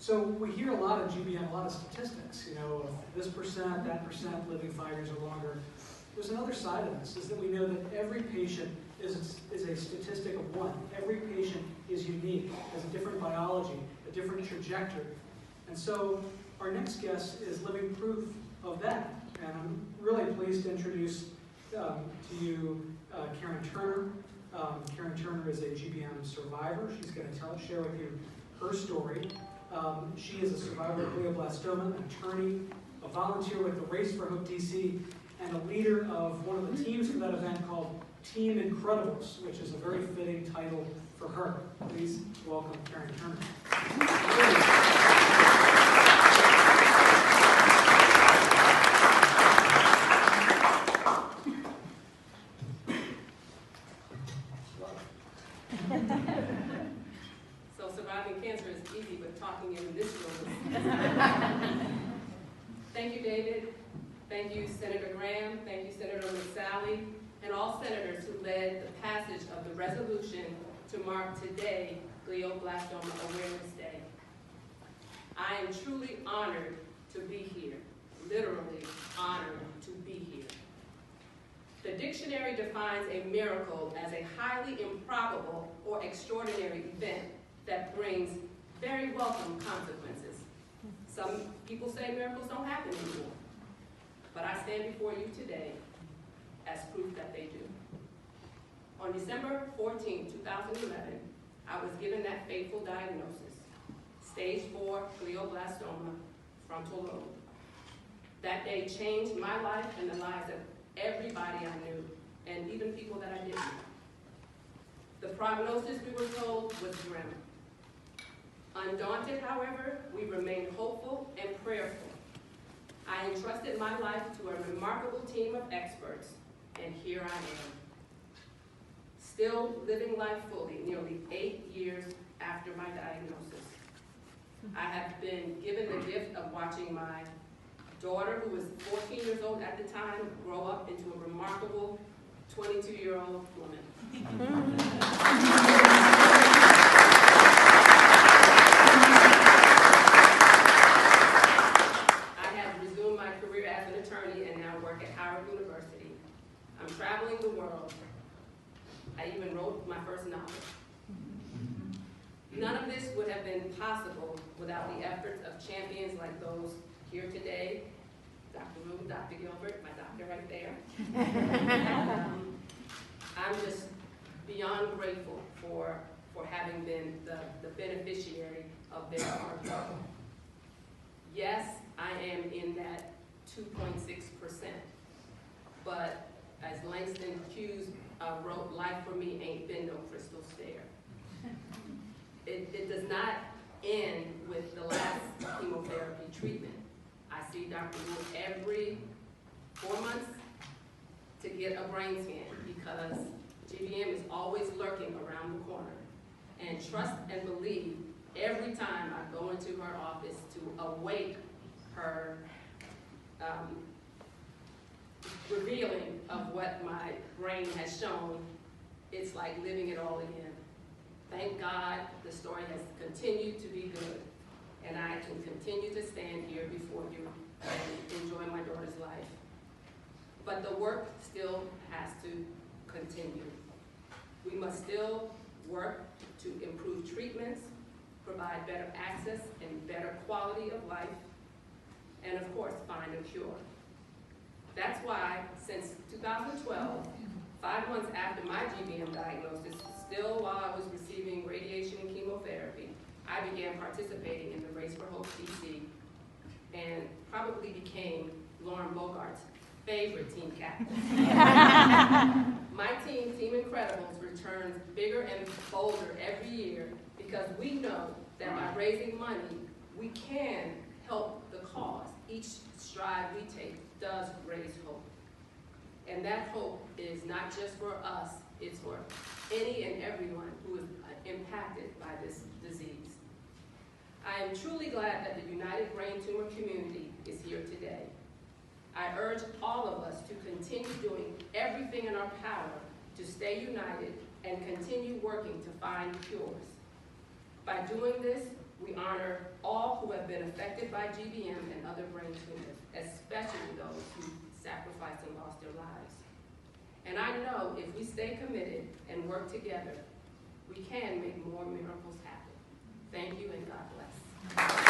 So we hear a lot of GBM, a lot of statistics, of this percent, that percent living 5 years or longer. There's another side of this, is that we know that every patient is a statistic of one. Every patient is unique, has a different biology, a different trajectory. And so our next guest is living proof of that. And I'm really pleased to introduce to you Karen Turner. Karen Turner is a GBM survivor. She's going to share with you her story. She is a survivor of glioblastoma, an attorney, a volunteer with the Race for Hope DC, and a leader of one of the teams for that event called Team Incredibles, which is a very fitting title for her. Please welcome Karen Turner. So surviving cancer is easy, but talking in this room. Thank you, David. Thank you, Senator Graham. Thank you, Senator McSally, and all senators who led the passage of the resolution to mark today Glioblastoma Awareness Day. I am truly honored to be here, literally honored to be here. The dictionary defines a miracle as a highly improbable or extraordinary event that brings very welcome consequences. Some people say miracles don't happen anymore, but I stand before you today as proof that they do. On December 14, 2011, I was given that fateful diagnosis, stage 4 glioblastoma frontal lobe. That day changed my life and the lives of everybody I knew, and even people that I didn't know. The prognosis, we were told, was grim. Undaunted, however, we remained hopeful and prayerful. I entrusted my life to a remarkable team of experts, and here I am. Still living life fully, nearly 8 years after my diagnosis. I have been given the gift of watching my daughter, who was 14 years old at the time, grow up into a remarkable 22-year-old woman. University. I'm traveling the world. I even wrote my first novel. None of this would have been possible without the efforts of champions like those here today. Dr. Rue, Dr. Gilbert, my doctor right there. I'm just beyond grateful for having been the beneficiary of their hard work. Yes, I am in that 2.6%. But as Langston Hughes wrote, life for me ain't been no crystal stair. It does not end with the last chemotherapy treatment. I see Dr. Wood every 4 months to get a brain scan because GBM is always lurking around the corner. And trust and believe every time I go into her office to await her revealing of what my brain has shown, it's like living it all again. Thank God the story has continued to be good, and I can continue to stand here before you and enjoy my daughter's life. But the work still has to continue. We must still work to improve treatments, provide better access and better quality of life, and of course, find a cure. That's why, since 2012, 5 months after my GBM diagnosis, still while I was receiving radiation and chemotherapy, I began participating in the Race for Hope DC and probably became Lauren Bogart's favorite team captain. My team, Team Incredibles, returns bigger and bolder every year because we know that by raising money, we can help the cause. Each stride we take does raise hope. And that hope is not just for us, it's for any and everyone who is impacted by this disease. I am truly glad that the United Brain Tumor community is here today. I urge all of us to continue doing everything in our power to stay united and continue working to find cures. By doing this, We honor all who have been affected by GBM and other brain tumors, especially those who sacrificed and lost their lives. And I know if we stay committed and work together, we can make more miracles happen. Thank you and God bless.